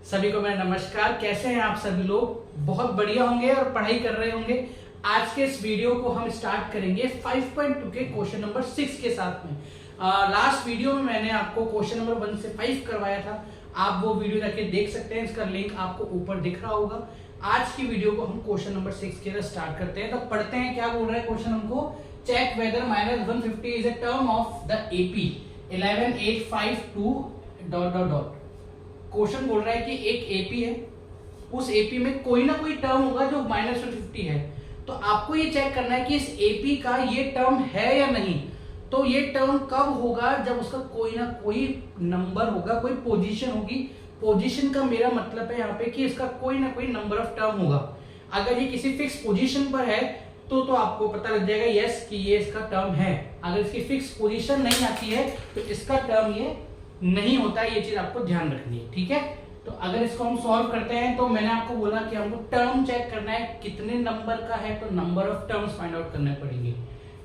सभी को मेरा नमस्कार। कैसे हैं आप सभी लोग? बहुत बढ़िया होंगे और पढ़ाई कर रहे होंगे। आज के इस वीडियो को हम स्टार्ट करेंगे 5.2 के क्वेश्चन नंबर 6 के साथ में। लास्ट वीडियो में मैंने आपको क्वेश्चन नंबर 1 से 5 करवाया था। आप वो वीडियो जाके देख सकते हैं, इसका लिंक आपको ऊपर दिख रहा होगा। आज की वीडियो को हम क्वेश्चन नंबर 6 के साथ स्टार्ट करते हैं। तो पढ़ते हैं क्या बोल रहा है क्वेश्चन हमको। Check whether -150 is a term of the AP 11852 ... question बोल रहा है कि एक एपी है, उस एपी में कोई ना कोई टर्म होगा जो -150 है। तो आपको ये चेक करना है कि इस एपी का ये टर्म है या नहीं। तो ये टर्म कब होगा? जब उसका कोई ना कोई नंबर होगा, कोई पोजीशन होगी। पोजीशन का मेरा मतलब है यहाँ पे कि इसका कोई ना कोई नंबर ऑफ टर्म होगा। अगर ये किसी फिक्स पोजीशन पर है तो आपको पता लग जाएगा यस कि ये इसका टर्म है। अगर इसकी फिक्स पोजीशन नहीं आती है तो इसका टर्म ये नहीं होता है। ये चीज आपको ध्यान रखनी है, ठीक है। तो अगर इसको हम सॉल्व करते हैं तो मैंने आपको बोला कि हमको टर्म चेक करना है कितने नंबर का है, तो number of terms find out करने पड़ेंगे,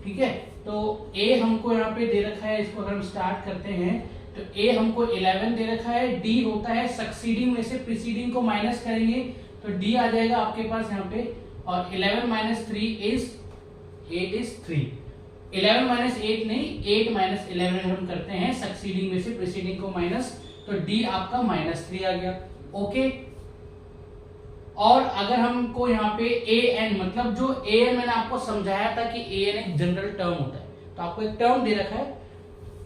ठीक है। तो ए हमको यहाँ पे दे रखा है, इसको अगर हम स्टार्ट करते हैं तो ए हमको 11 दे रखा है। डी होता है सक्सीडिंग में से प्रीसीडिंग को माइनस करेंगे तो डी आ जाएगा आपके पास यहाँ पे। और 11 - 3 इज 8 इज 3। 11 - 8 नहीं, 8 - 11 हम करते हैं सक्सीडिंग में से प्रीसीडिंग को माइनस, तो डी आपका -3 आ गया। ओके। और अगर हमको यहाँ पे ए एन, मतलब जो ए एन मैंने आपको समझाया था कि ए एन एक जनरल टर्म होता है, तो आपको एक टर्म दे रखा है,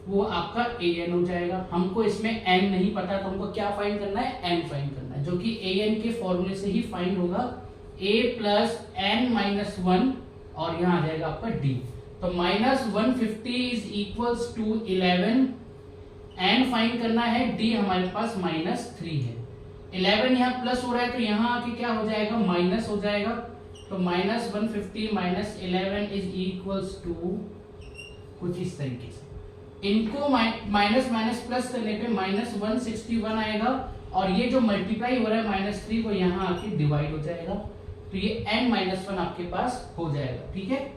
वो आपका ए एन हो जाएगा। हमको इसमें एन नहीं पता तो हमको क्या फाइंड करना है? एन फाइंड करना है, जो कि ए एन के फॉर्मूले से ही फाइंड होगा। a + n - 1 और यहाँ आ जाएगा आपका d। तो -150 is equals to 11। n find करना है, d हमारे पास -3 है। 11 यहाँ प्लस हो रहा है तो यहाँ आके क्या हो जाएगा? माइनस हो जाएगा। तो -150 - 11 इज इक्वल्स टू कुछ इस तरीके से। इनको माइनस माइनस प्लस करने पे -161 आएगा और ये जो मल्टीप्लाई हो रहा है -3 को यहाँ आके डिवाइड हो जाएगा, तो ये n-1 आपके पास हो जाएगा, ठीक है।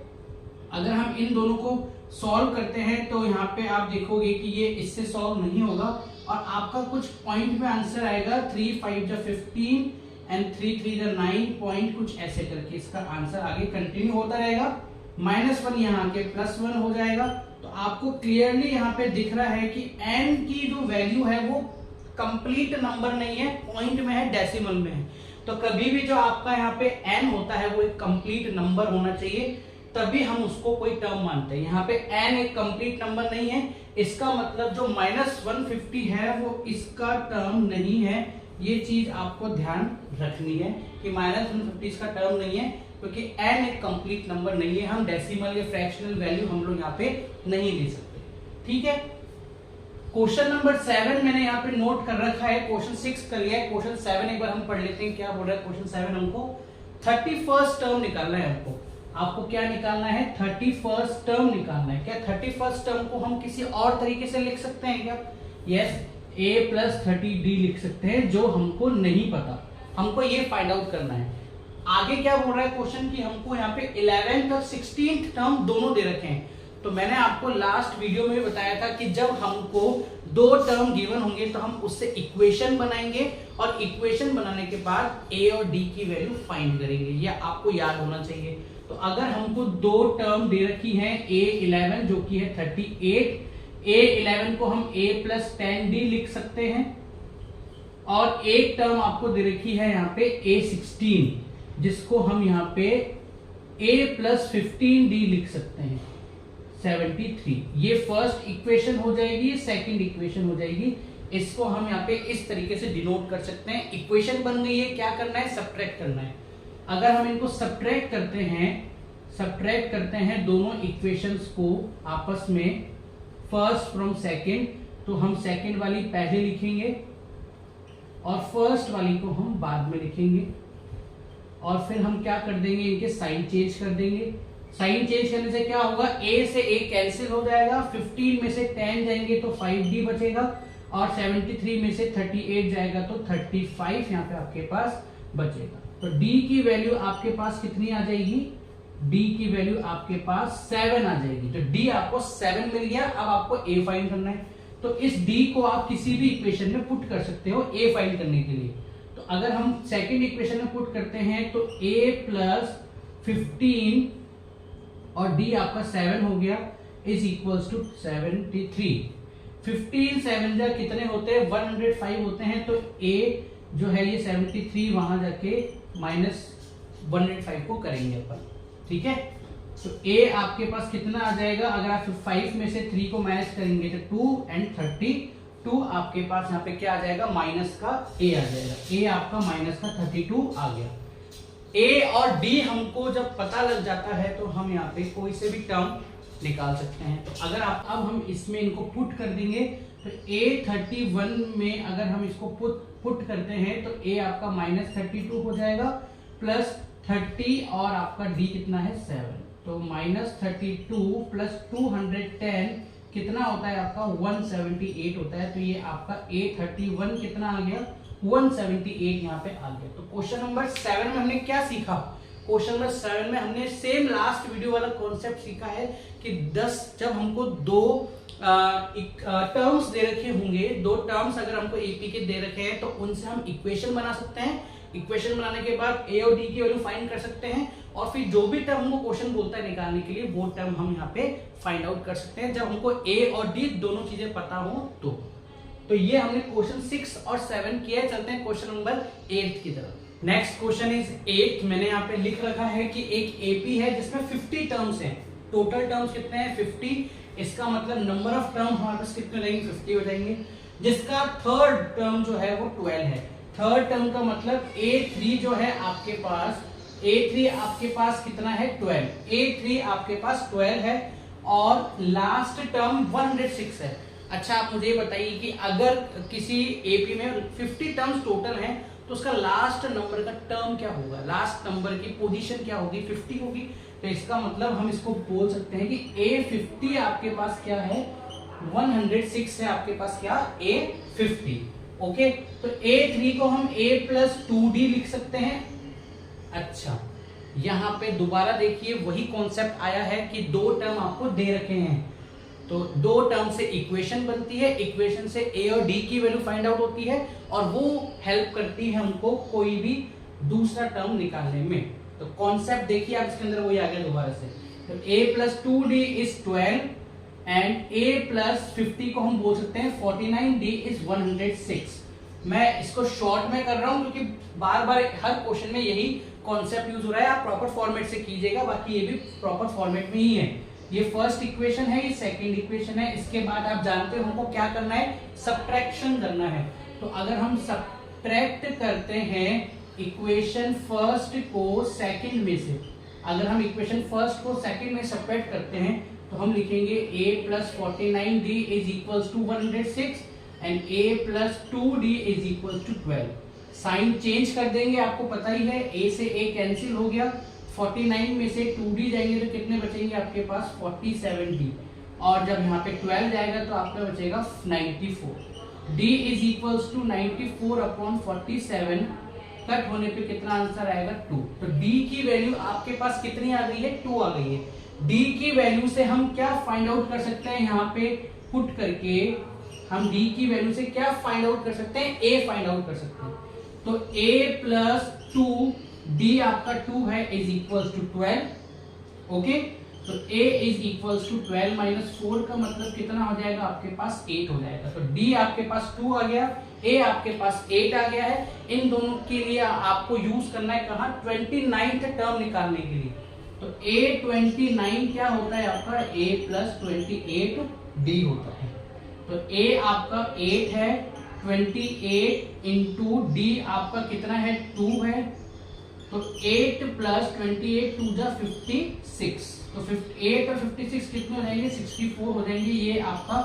अगर हम इन दोनों को सॉल्व करते हैं तो यहाँ पे आप देखोगे कि ये इससे सॉल्व नहीं होगा और आपका कुछ पॉइंट में आंसर आएगा 3 × 5 = 15 एंड 3 × 3 = 9 पॉइंट, कुछ ऐसे करके इसका आंसर आगे कंटिन्यू होता रहेगा। -1 यहाँ के +1 हो जाएगा। तो आपको क्लियरली यहाँ पे दिख रहा है कि n की जो वैल्यू है वो कंप्लीट नंबर नहीं है, पॉइंट में है, डेसिमल में है। तो कभी भी जो आपका यहाँ पे n होता है वो एक कंप्लीट नंबर होना चाहिए, तभी हम उसको कोई टर्म मानते हैं। यहाँ पे n एक कंप्लीट नंबर नहीं है, इसका मतलब जो -150 है वो इसका टर्म नहीं है। ये चीज आपको ध्यान रखनी है कि -150 इसका टर्म नहीं है, क्योंकि n एक कंप्लीट नंबर नहीं है। हम डेसिमल या फ्रैक्शनल वैल्यू हम लोग यहाँ पे नहीं ले सकते, ठीक है। क्वेश्चन नंबर 7 मैंने यहाँ पे नोट कर रखा है। क्वेश्चन 6 कर लिया है, क्वेश्चन 7 एक बार हम पढ़ लेते हैं। क्या बोल रहा है क्वेश्चन 7? हमको 31st टर्म निकालना है। आपको क्या निकालना है? 31st टर्म निकालना है। क्या 31st टर्म को हम किसी और तरीके से लिख सकते हैं क्या? यस, a + 30d लिख सकते हैं, जो हमको नहीं पता। हमको ये फाइंड आउट करना है। आगे क्या बोल रहा है क्वेश्चन की हमको यहाँ पे 11th और 16th टर्म दोनों दे रखे हैं। तो मैंने आपको लास्ट वीडियो में बताया था कि जब हमको 2 टर्म गिवन होंगे तो हम उससे इक्वेशन बनाएंगे और इक्वेशन बनाने के बाद a और d की वैल्यू फाइंड करेंगे। ये आपको याद होना चाहिए। तो अगर हमको 2 टर्म दे रखी है, a11 जो कि है 38, a11 को हम a + 10d लिख सकते हैं, और एक टर्म आपको दे रखी है यहाँ पे a16, जिसको हम यहाँ पे a + 15d लिख सकते हैं, 73। ये फर्स्ट इक्वेशन हो जाएगी, सेकंड इक्वेशन हो जाएगी। इसको हम यहाँ पे इस तरीके से डिनोट कर सकते हैं। इक्वेशन बन गई है, क्या करना है? सब्ट्रैक्ट करना है। अगर हम इनको सब्ट्रैक्ट करते हैं दोनों इक्वेशंस को आपस में, फर्स्ट फ्रॉम सेकंड, तो हम सेकंड वाली पहले लिखेंगे और फर्स्ट वाली को हम बाद में लिखेंगे। और फिर हम क्या कर देंगे? इनके साइन चेंज कर देंगे। साइन चेंज करने से क्या होगा? a से a कैंसिल हो जाएगा, 15 में से 10 जाएंगे तो 5d बचेगा, और 73 में से 38 जाएगा तो 35 यहाँ पे आपके पास बचेगा। तो d की वैल्यू आपके पास कितनी आ जाएगी? d की वैल्यू आपके पास 7 आ जाएगी। तो d आपको 7 मिल गया। अब आपको a फाइंड करना है, तो इस d को आप किसी भी इक्वेशन में पुट कर सकते हो a फाइंड करने के लिए। अगर हम सेकंड इक्वेशन में पुट करते हैं तो a प्लस 15 और d आपका 7 हो गया इज इक्वल्स टू 73। 15 7 जा कितने होते हैं 105 होते हैं, तो a जो है ये 73 वहां जाके माइनस 105 को करेंगे अपन, ठीक है। तो a आपके पास कितना आ जाएगा, अगर आप 5 में से 3 को माइनस करेंगे तो 2 एंड 32 आपके पास यहाँ पे क्या आ जाएगा, माइनस का a आ जाएगा। a आपका माइनस का 32 आ गया। a और d हमको जब पता लग जाता है तो हम यहाँ पे कोई से भी टर्म निकाल सकते हैं। तो अगर आप अब हम इसमें इनको पुट कर देंगे तो a31 में अगर हम इसको पुट करते हैं तो a आपका माइनस 32 हो जाएगा प्लस 30 और आपका d कितना है 7, तो माइनस 32 प्लस 210 कितना होता है आपका 178 होता है। तो ये आपका a31 कितना आ गया 178 यहाँ पे आ गया। तो क्वेश्चन नंबर 7 में हमने क्या सीखा, क्वेश्चन नंबर 7 में हमने सेम लास्ट वीडियो वाला कॉन्सेप्ट सीखा है कि 10 जब हमको दो टर्म्स दे रखे होंगे, दो टर्म्स अगर हमको एपी के दे रखे हैं तो उनसे हम इक्वेशन बना सकते हैं। इक्वेशन बनाने के बाद ए और डी की वैल्यू फाइंड कर सकते हैं और फिर जो भी टर्म हमको क्वेश्चन बोलता है निकालने के लिए वो टर्म हम यहाँ पे फाइंड आउट कर सकते हैं जब हमको ए और डी दोनों चीजें पता हो तो ये हमने क्वेश्चन 6 और 7 किया है। चलते हैं क्वेश्चन नंबर 8 की तरफ। Next question is 8। मैंने यहाँ पे लिख रखा है कि एक एपी है जिसमें 50 टर्म्स हैं। टोटल टर्म्स कितने हैं 50। इसका मतलब नंबर ऑफ टर्म हमारे पास कितने रहेंगे 50 हो जाएंगे, जिसका थर्ड टर्म जो है वो 12 है। थर्ड टर्म का मतलब a3 जो है आपके पास, a3 आपके पास कितना है 12, a3 आपके पास 12 है और लास्ट टर्म 106 है। अच्छा आप मुझे बताइए कि अगर किसी एपी में 50 टर्म्स टोटल हैं तो उसका लास्ट नंबर का टर्म क्या होगा, लास्ट नंबर की पोजीशन क्या होगी 50 होगी। तो इसका मतलब हम इसको बोल सकते हैं कि a50 आपके पास क्या है 106 है आपके पास क्या a50। ओके, तो a3 को हम a प्लस 2d लिख सकते हैं। अच्छा यहां पे दोबारा देखिए वही कॉन्सेप्ट आया है कि दो टर्म आपको दे रखे हैं तो दो टर्म से इक्वेशन बनती है, इक्वेशन से a और d की वैल्यू फाइंड आउट होती है और वो हेल्प करती है हमको कोई भी दूसरा टर्म निकालने में। तो कॉन्सेप्ट देखिए आप इसके अंदर वही आ गया दोबारा से। तो a plus 2d is 12 and a plus 50 को हम बोल सकते हैं 49d इज 106। मैं इसको शॉर्ट में कर रहा हूं क्योंकि बार बार हर क्वेश्चन में यही कॉन्सेप्ट यूज हो रहा है। आप प्रॉपर फॉर्मेट से कीजिएगा, बाकी ये भी प्रॉपर फॉर्मेट में ही है। ये फर्स्ट इक्वेशन है, ये सेकंड इक्वेशन है। इसके बाद आप जानते हो हमको क्या करना है, सब्ट्रैक्शन करना है। तो अगर हम सब्ट्रैक्ट करते हैं इक्वेशन फर्स्ट को सेकंड में से, अगर हम इक्वेशन फर्स्ट को सेकंड में सब्ट्रैक्ट करते हैं तो हम लिखेंगे a plus 49d is equals to 106 and a plus 2d is equals to 12। Sign change कर देंगे, आपको पता ही है a से a कैंसिल हो गया, 49 में से 2d जाएंगे तो कितने बचेंगे आपके पास 47d और जब यहाँ पे 12 जाएगा तो आपका बचेगा 94। d is equals to 94 upon 47 cut होने पे कितना आंसर आएगा 2। तो d की वैल्यू आपके पास कितनी आ गई है 2 आ गई है। d की वैल्यू से हम क्या फाइंड आउट कर सकते हैं, यहाँ पे पुट करके हम d की वैल्यू से क्या फाइंड आउट कर सकते हैं a फाइंड आउट कर सकते हैं। तो a प्लस 2 d आपका 2 है इज इक्वल्स टू 12। ओके, तो a is equals to 12 minus 4 का मतलब कितना हो जाएगा आपके पास 8 हो जाएगा। तो d आपके पास 2 आ गया, a आपके पास 8 आ गया है। इन दोनों के लिए आपको यूज करना है कहाँ 29th टर्म निकालने के लिए। तो a29 क्या होता है आपका a प्लस 28d होता है। तो a आपका 8 है, 28 इंटू d आपका कितना है 2 है, तो 8 प्लस 28 2 जा 56। तो 8 और 56 कितने हो जाएंगे 64 हो जाएंगे। ये आपका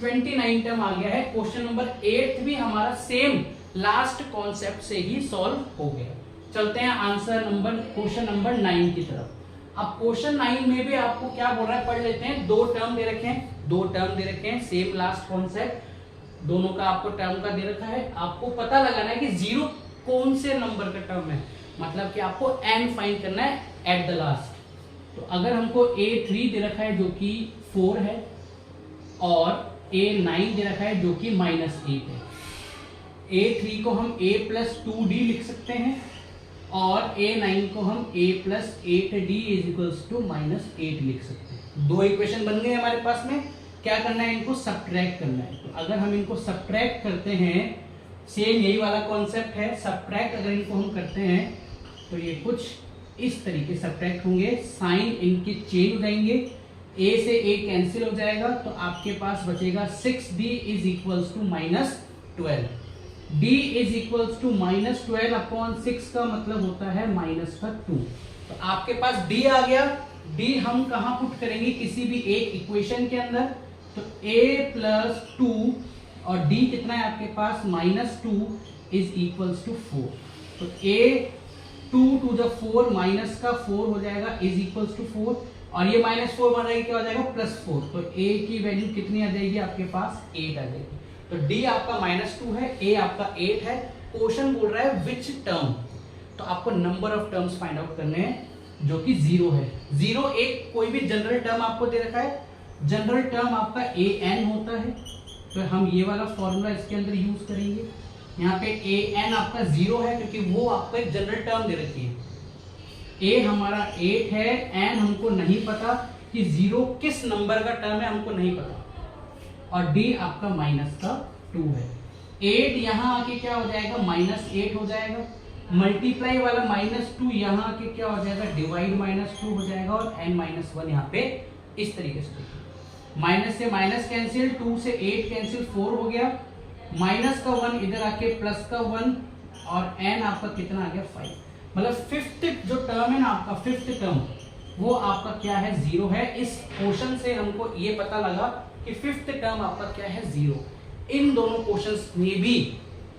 29 टर्म आ गया है। क्वेश्चन नंबर 8 भी हमारा सेम लास्ट कॉन्सेप्ट से ही सॉल्व हो गया। चलते हैं आंसर नंबर क्वेश्चन नंबर 9 की तरफ। अब क्वेश्चन 9 में भी आपको क्या बोल रहा है पढ़ लेते हैं। दो टर्म दे रखे हैं, सेम लास्ट कॉन्सेप्ट, दोनों का आपको टर्म का दे रखा है। आपको पता लगाना है कि जीरो कौन से नंबर का टर्म है, मतलब कि आपको n फाइंड करना है एट द लास्ट। तो अगर हमको a3 दे रखा है जो कि 4 है और a9 दे रखा है जो कि -8 है, A3 को हम a प्लस 2d लिख सकते हैं और A9 को हम a plus 8d is equals to minus 8 लिख सकते हैं। दो इक्वेशन बन गए हमारे पास में। क्या करना है, इनको सब्ट्रैक्ट करना है। तो अगर हम इनको सब्ट्रैक्ट करते हैं, सेम यही वाला कॉन्सेप्ट है, सब्ट्रैक्ट अगर इनको हम करते हैं तो ये कुछ इस तरीके सब्ट्रैक्ट होंगे, साइन इनके चेंज हो जाएंगे, a से a कैंसिल हो जाएगा, तो आपके पास बचेगा 6d is equals to minus 12। d is equals to minus 12 upon 6 का मतलब होता है माइनस का 2। तो आपके पास d आ गया। d हम कहां पुट करेंगे, किसी भी एक इक्वेशन के अंदर। तो a प्लस 2 और d कितना है आपके पास, माइनस 2 इज इक्वल्स टू 4। तो a 2 टू द 4 माइनस का 4 हो जाएगा इज इक्वल्स टू 4, और ये माइनस 4 बन जाएगी, क्या हो जाएगा, प्लस 4। तो a की वैल्यू कितनी आ जाएगी आपके पास, 8 आ जाएगी। तो d आपका माइनस 2 है, a आपका 8 है। क्वेश्चन बोल रहा है विच टर्म, तो आपको number of terms find out करने हैं जो कि 0 है। 0 एक कोई भी जनरल टर्म आपको दे रखा है, जनरल टर्म आपका an होता है, तो हम ये वाला फॉर्मूला इसके अंदर यूज करेंगे। यहाँ पे an आपका 0 है क्योंकि वो आपको एक जनरल टर्म दे रखी है। a हमारा 8 है, n हमको नहीं पता कि 0 किस नंबर का टर्म है, हमको नहीं पता, और d आपका माइनस का 2 है। 8 यहाँ आके क्या हो जाएगा, माइनस 8 हो जाएगा, मल्टीप्लाई वाला माइनस 2 यहाँ आके क्या हो जाएगा, डिवाइड माइनस 2 हो जाएगा, और n माइनस 1 यहाँ पे इस तरीके से माइनस से माइनस कैंसिल, 2 से 8 कैंसिल, 4 हो गया, माइनस का 1 इधर आके प्लस का 1, और n आपका कितना आ गया, 5। मतलब फिफ्थ जो टर्म है ना आपका, फिफ्थ टर्म वो आपका क्या है, 0 है। इस क्वेश्चन से हमको ये पता लगा कि फिफ्थ टर्म आपका क्या है, 0। इन दोनों क्वेश्चंस में भी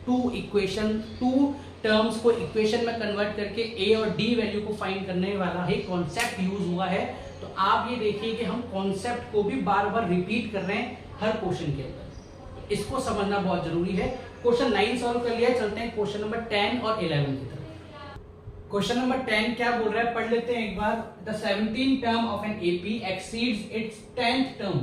टू टर्म्स को इक्वेशन में कन्वर्ट करके a और d वैल्यू को फाइंड करने वाला ही कॉन्सेप्ट यूज हुआ है। तो आप ये देखिए कि हम कॉन्सेप्ट को भी बार बार रिपीट कर रहे हैं हर क्वेश्चन के अंदर, इसको समझना बहुत जरूरी है। क्वेश्चन 9 सॉल्व कर लिया, चलते हैं क्वेश्चन नंबर 10 और 11 की तरफ। क्वेश्चन नंबर 10 क्या बोल रहा है, पढ़ लेते हैं एक बार। The 17th term of an AP exceeds its 10th term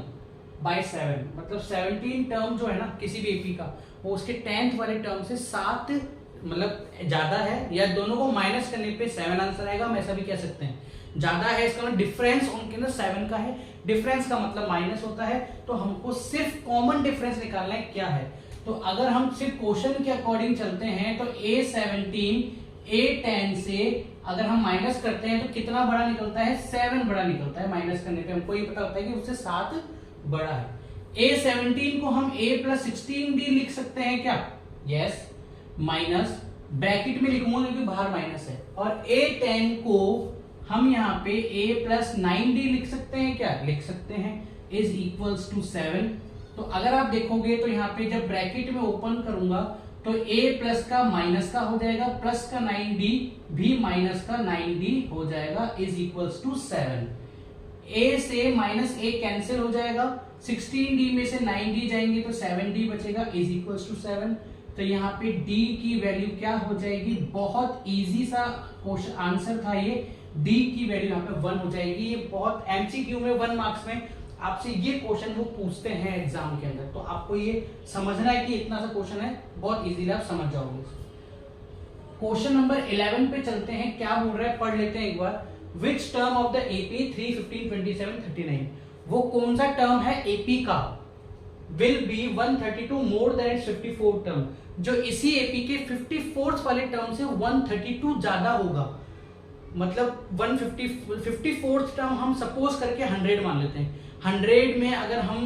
by 7। मतलब 17 टर्म जो है ना किसी भी एपी का, वो उसके 10th वाले टर्म से 7 मतलब ज्यादा है, या दोनों को माइनस करने पे 7 आंसर आएगा, हम ऐसा भी कह सकते हैं। ज्यादा है इसका मतलब डिफरेंस उनके अंदर 7 का है, डिफरेंस का मतलब माइनस होता है। तो हमको सिर्फ कॉमन डिफरेंस निकालना है क्या है। तो अगर हम सिर्फ क्वेश्चन के अकॉर्डिंग चलते हैं तो A17 A10 से अगर हम माइनस करते हैं तो कितना बड़ा निकलता है, 7 बड़ा निकलता है। माइनस करने पे हमको ये पता होता है कि उससे 7 बड़ा है। A17 को हम A प्लस 16D लिख सकते हैं क्या, यस, माइनस ब्रैकेट में लिखूंगा क्योंकि बाहर माइनस है। और A10 को हम यहाँ पे A प्लस 9D लिख सकते हैं क्या, लिख सकते हैं, इज इक्वल्स टू 7। तो अगर आप देखोगे तो यहाँ पे जब ब्रैकेट में ओपन करूंगा तो a प्लस का माइनस का हो जाएगा, प्लस का 9d भी माइनस का 9d हो जाएगा, इज इक्वल्स टू 7। a से माइनस a कैंसिल हो जाएगा, 16d में से 9d जाएंगे तो 7d बचेगा, इज इक्वल्स टू 7। तो यहाँ पे d की वैल्यू क्या हो जाएगी, बहुत इजी सा क्वेश्चन आंसर था ये, d की वैल्यू यहाँ पे 1 हो जाएगी। ये बहुत एमसीक्यू में 1 मार्क्स में आपसे ये क्वेश्चन वो पूछते हैं एग्जाम के अंदर, तो आपको ये समझना है कि इतना सा क्वेश्चन है, बहुत इजीली आप समझ जाओगे। क्वेश्चन नंबर 11 पे चलते हैं, क्या बोल रहा है पढ़ लेते हैं एक बार। Which term of the AP 3, 15, 27, 39, वो कौन सा टर्म है एपी का, will be 132 more than 54 term, जो इसी एपी के 54th वाले टर्म से 132 ज्यादा होगा। मतलब 54th टर्म हम सपोज करके 100 मान लेते हैं। 100 में अगर हम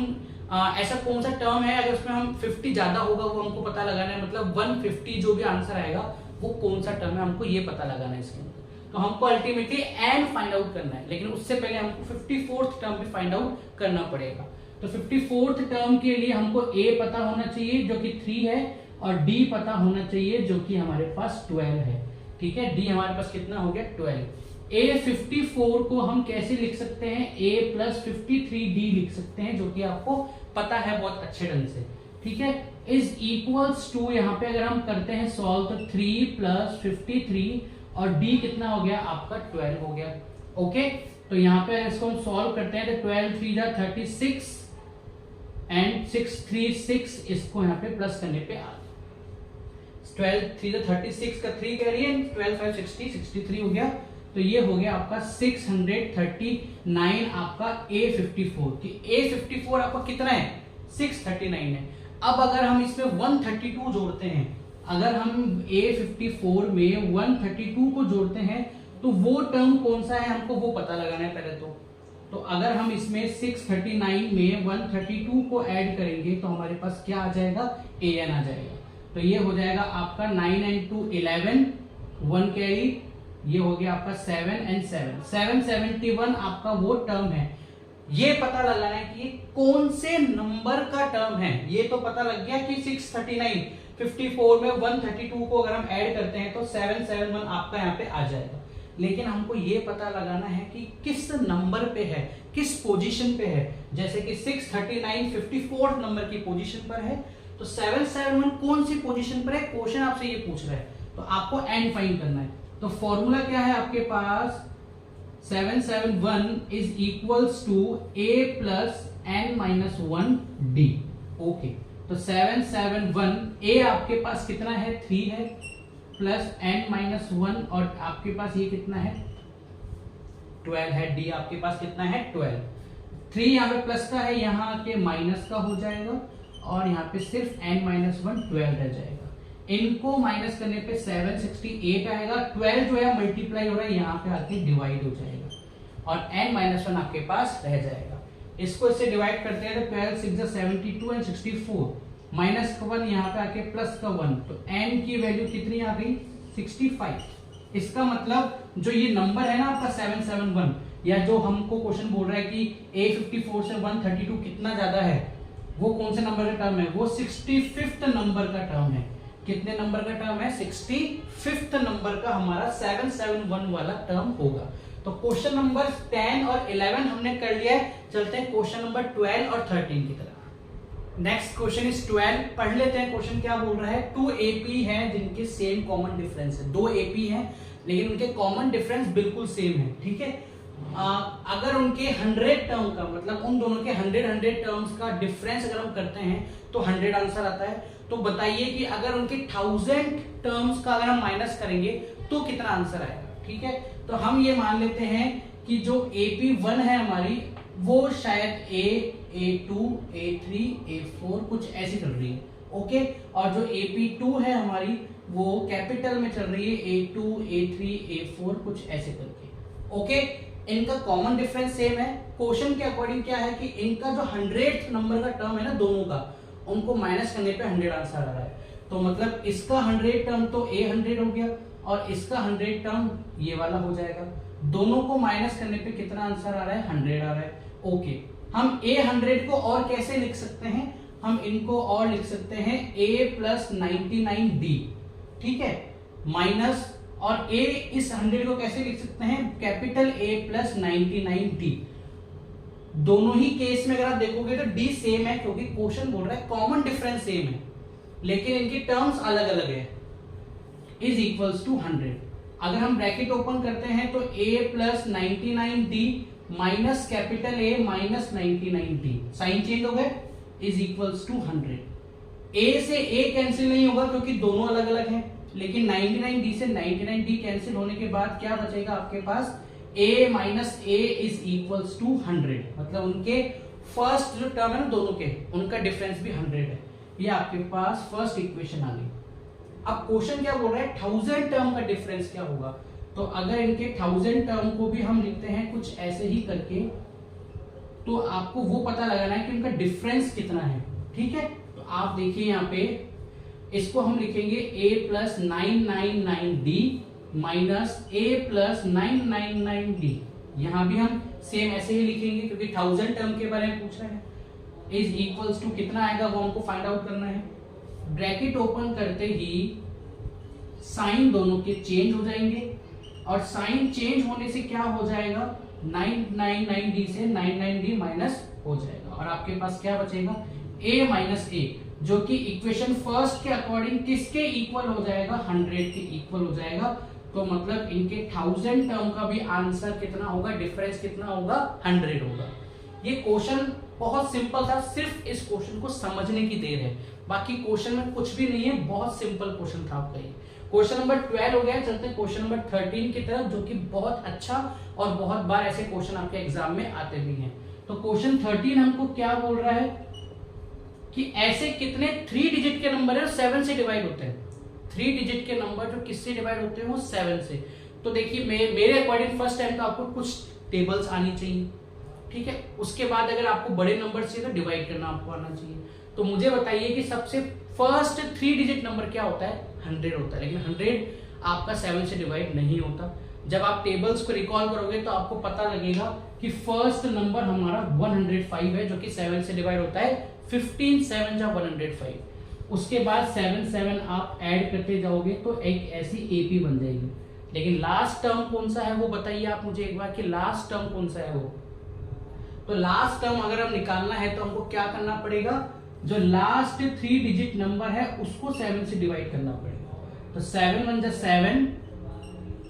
ऐसा कौन सा टर्म है अगर उसमें हम 50 ज्यादा होगा वो हमको पता लगाना है। मतलब 150 जो भी आंसर आएगा वो कौन सा टर्म है हमको ये पता लगाना है इसके अंदर। तो हमको अल्टीमेटली एन फाइंड आउट करना है, लेकिन उससे पहले हमको 54th टर्म भी फाइंड आउट करना पड़ेगा। तो 54th टर्म के लिए हमको a पता होना चाहिए जो कि 3 है, और d पता होना चाहिए जो कि हमारे पास 12 है। ठीक है, d हमारे पास कितना हो गया, 12। A54 को हम कैसे लिख सकते हैं, a प्लस 53d लिख सकते हैं, जो कि आपको पता है बहुत अच्छे ढंग से। ठीक है, इज इक्वल्स टू, यहाँ पे अगर हम करते हैं सॉल्व तो 3 प्लस 53 और d कितना हो गया आपका 12 हो गया। ओके, तो यहाँ पे इसको हम सॉल्व करते हैं तो 12 3 जा 36 एंड 6 3 6, इसको यहाँ पे प्लस करने पे आ 12 3 36 का 3 कैरी है, 12 5 60 63 हो गया। तो ये हो गया आपका 639 आपका A54 कि A54 आपका कितना है 639 है। अब अगर हम इसमें 132 जोड़ते हैं, अगर हम A54 में 132 को जोड़ते हैं तो वो टर्म कौन सा है हमको वो पता लगाना है पहले तो अगर हम इसमें 639 में 132 को ऐड करेंगे तो हमारे पास क्या आ जाएगा AN आ जाएगा। तो ये हो जाएगा आपका 9 and 2 11 1 कैरी, ये हो गया आपका 7 and 7 771 आपका वो टर्म है। ये पता लगाना है कि ये कौन से नंबर का टर्म है। ये तो पता लग गया कि 639 54 में 132 को अगर हम ऐड करते हैं तो 771 आपका यहाँ पे आ जाएगा। लेकिन हमको ये पता लगाना है कि किस नंबर पे है, किस पोजीशन पे है। जैसे कि 639 54 नंबर की पोजीशन पर है तो 771 कौन सी पोजीशन पर है, क्वेश्चन आपसे ये पूछ रहा है तो आपको एंड फाइंड करना है। तो फॉर्मूला क्या है आपके पास 771 is equals to A plus n minus 1 D। Okay, तो 771 A आपके पास कितना है 3 है प्लस n माइनस 1 और आपके पास ये कितना है 12 है। D आपके पास कितना है 12। 3 यहाँ पे प्लस का है, यहाँ आके माइनस का हो जाएगा और यहाँ पे सिर्फ n माइनस 1 12 रह जाएगा। इनको माइनस करने पे 768 आएगा। 12 जो है मल्टीप्लाई हो रहा है यहाँ पे आके डिवाइड हो जाएगा और n माइनस 1 आपके पास रह जाएगा। इसको इससे डिवाइड करते हैं तो 12 6 72 एंड 64 माइनस का 1 यहाँ पे आके प्लस का 1 तो n की वैल्यू कितनी आ गई 65। इसका मतलब जो ये नंबर है ना आपका 771 या जो हमको क्वेश्चन बोल रहा है कि A54 से 132 कितना ज्यादा है, वो कौन से नंबर का टर्म है, वो 65th नंबर का टर्म है। कितने नंबर का टर्म है 65th नंबर का हमारा 771 वाला टर्म होगा। तो क्वेश्चन नंबर 10 और 11 हमने कर लिया है। चलते हैं क्वेश्चन नंबर 12 और 13 की तरफ। Next question is 12। पढ़ लेते हैं क्वेश्चन क्या बोल रहा है। 2 AP हैं जिनके सेम कॉमन डिफरेंस है। 2 AP हैं लेकिन उनके कॉमन डिफरेंस बिल्कुल सेम है, ठीक है। अगर उनके 100 टर्म का मतलब उन दोनों के 100 टर्म्स का डिफरेंस अगर हम करते हैं तो 100 आंसर आता है। तो बताइए कि अगर उनके 1000 टर्म्स का अगर हम माइनस करेंगे तो कितना आंसर आएगा, ठीक है। तो हम ये मान लेते हैं कि जो AP1 है हमारी वो शायद A2 A3 A4 कुछ ऐसी चल रही है, ओके। और जो AP2 है हमारी वो कैपिटल में चल रही है A2 A3 A4 कुछ ऐसे करके, ओके। इनका कॉमन डिफरेंस सेम है। क्वेश्चन के अकॉर्डिंग क्या है कि इनका जो 100th नंबर का टर्म है ना दोनों का, उनको माइनस करने पे 100 आंसर आ रहा है। तो मतलब इसका 100 टर्म तो A100 हो गया और इसका 100 टर्म ये वाला हो जाएगा। दोनों को माइनस करने पे कितना आंसर आ रहा है 100 आ रहा है, ओके। हम A100 को और कैसे लिख सकते हैं, हम इनको और लिख सकते हैं A प्लस 99D, ठीक है, माइनस और A इस 100 को कैसे लिख सकते हैं कैपिटल A प्लस 99D। दोनों ही केस में अगर आप देखोगे तो D सेम है क्योंकि क्वेश्चन बोल रहा है कॉमन डिफरेंस सेम है लेकिन इनकी टर्म्स अलग अलग है। Is equals to 100। अगर हम ब्रैकेट ओपन करते हैं तो A plus 99D minus capital A minus 99D, sign change हो गए, इज इक्वल्स टू 100। A से A कैंसिल नहीं होगा क्योंकि दोनों अलग अलग हैं, लेकिन 99D से 99D कैंसिल होने के बाद क्या बचेगा आपके पास A minus A is equals to 100। मतलब उनके फर्स्ट जो टर्म है ना दोनों के, उनका डिफरेंस भी 100 है। ये आपके पास फर्स्ट इक्वेशन आ गई। अब क्वेश्चन क्या बोल रहा है 1000 टर्म का डिफरेंस क्या होगा। तो अगर इनके 1000 टर्म को भी हम लिखते हैं कुछ ऐसे ही करके तो आपको वो पता लगाना है कि उनका डिफरेंस कितना है, ठीक है। तो आप देखिए यहाँ पे इसको हम लिखेंगे A plus 999D minus A plus 999D। यहां भी हम सेम ऐसे ही लिखेंगे क्योंकि 1000 टर्म के बारे में पूछ रहे हैं। इज इक्वल्स टू कितना आएगा वो हमको फाइंड आउट करना है। ब्रैकेट ओपन करते ही साइन दोनों के चेंज हो जाएंगे और साइन चेंज होने से क्या हो जाएगा 999D से 99D माइनस हो जाएगा और आपके पास क्या बचेगा A माइनस A, जो कि इक्वेशन फर्स्ट के अकॉर्डिंग किसके इक्वल हो जाएगा 100 के इक्वल हो जाएगा। तो मतलब इनके 1000 टर्म का भी आंसर कितना होगा, डिफरेंस कितना होगा 100 होगा। ये क्वेश्चन बहुत सिंपल था, सिर्फ इस क्वेश्चन को समझने की देर है, बाकी क्वेश्चन में कुछ भी नहीं है, बहुत सिंपल क्वेश्चन था आपका ये। क्वेश्चन नंबर 12 हो गया, चलते हैं क्वेश्चन नंबर 13 की तरफ, जो कि बहुत अच्छा और बहुत बार ऐसे क्वेश्चन आपके एग्जाम में आते भी हैं। तो क्वेश्चन 13 हमको क्या बोल रहा है कि ऐसे कितने 3 डिजिट के नंबर है 7 से डिवाइड होते हैं। 3 डिजिट के नंबर जो किससे डिवाइड होते हैं वो 7 से। तो देखिए मेरे अकॉर्डिंग फर्स्ट टाइम तो आपको कुछ टेबल्स आनी चाहिए, ठीक है। उसके बाद अगर आपको बड़े नंबर से तो डिवाइड करना आपको आना चाहिए। तो मुझे बताइए कि सबसे फर्स्ट 3 डिजिट नंबर क्या होता है? 100 होता है, लेकिन 100 आपका 7 से डिवाइड नहीं होता। जब आप टेबल्स को रिकॉल करोगे तो आपको पता लगेगा कि फर्स्ट नंबर हमारा 105 है, जो कि 7 से डिवाइड होता है। 15 7 जा 105। उसके बाद 7 7 आप ऐड करते जाओगे तो एक ऐसी एपी बन जाएगी। लेकिन लास्ट टर्म कौन सा है वो बताइए आप मुझे एक बार, कि लास्ट टर्म कौन सा है वो। तो लास्ट टर्म अगर हम निकालना है तो हमको क्या करना पड़ेगा? जो लास्ट 3 डिजिट नंबर है उसको 7 से डिवाइड करना पड़ेगा। तो 7 1 जा 7,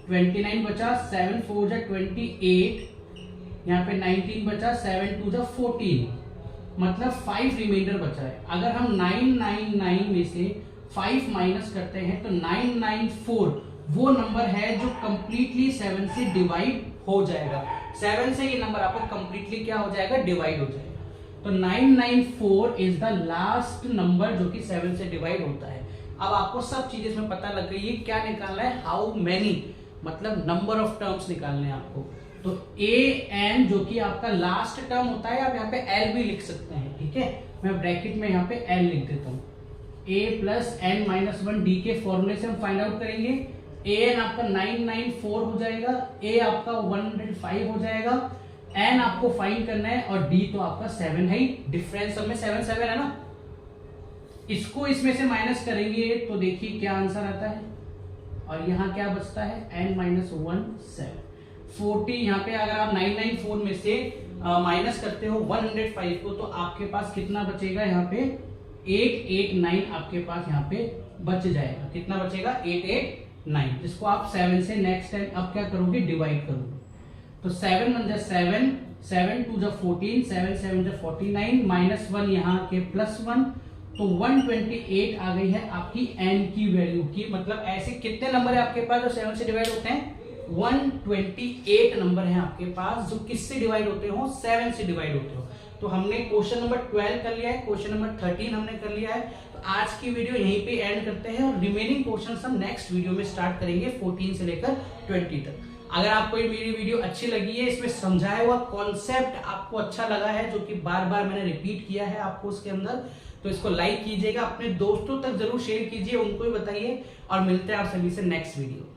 29 बचा, 7 4 जा 28, यहाँ पे 19 बचा, 7 2 जा 14, मतलब 5 रिमाइंडर बचा है। अगर हम 999 में से 5 माइनस करते हैं तो 994 वो नंबर है जो कंप्लीटली 7 से डिवाइड हो जाएगा। 7 से ये नंबर आपका कंप्लीटली क्या हो जाएगा? डिवाइड हो जाएगा। तो 994 इज द लास्ट नंबर जो कि 7 से डिवाइड होता है। अब आपको सब चीजें इसमें पता लग गई है। क्या निकालना है? हाउ मेनी, मतलब नंबर ऑफ टर्म्स निकालने हैं आपको। तो ए एन जो कि आपका लास्ट टर्म होता है, आप यहाँ पे एल भी लिख सकते हैं, ठीक है। मैं ब्रैकेट में यहाँ पे एल लिख देता हूँ। ए प्लस एन माइनस 1 डी के फॉर्मूले से हम फाइंड आउट करेंगे। ए एन आपका 994 हो जाएगा, ए आपका 105 हो जाएगा, एन आपको फाइंड करना है और डी तो आपका 7 है ही। डिफरेंस सब में 7 7 है ना। इसको इसमें से माइनस करेंगे तो देखिए क्या आंसर आता है, और यहाँ क्या बचता है? n minus 1 7 40। यहाँ पे अगर आप 994 में से माइनस करते हो 105 को तो आपके पास कितना बचेगा? यहाँ पे 889 आपके पास यहाँ पे बच जाएगा। कितना बचेगा? 889, जिसको आप 7 से नेक्स्ट टाइम अब क्या करोगे? डिवाइड करोगे। तो 7 1 जा 7, 7 2 जा 14, 7 7 जा 49, माइनस 1 यहाँ के प्लस 1, तो 128 आ गई है आपकी n की वैल्यू की। मतलब ऐसे कितने नंबर है आपके पास जो 7 से डिवाइड होते हैं? 128 नंबर है आपके पास जो किससे डिवाइड होते हो? 7 से डिवाइड होते हो। तो हमने क्वेश्चन नंबर 12 कर लिया है, क्वेश्चन नंबर 13 हमने कर लिया है। तो आज की वीडियो यहीं पे एंड करते हैं और रिमेनिंग क्वेश्चन हम नेक्स्ट वीडियो में स्टार्ट करेंगे 14 से लेकर 20 तक। अगर आपको ये मेरी वीडियो अच्छी लगी है, इसमें समझाया हुआ कॉन्सेप्ट आपको अच्छा लगा है, जो कि बार बार मैंने रिपीट किया है आपको उसके अंदर, तो इसको लाइक कीजिएगा, अपने दोस्तों तक जरूर शेयर कीजिए, उनको भी बताइए, और मिलते हैं आप सभी से नेक्स्ट वीडियो।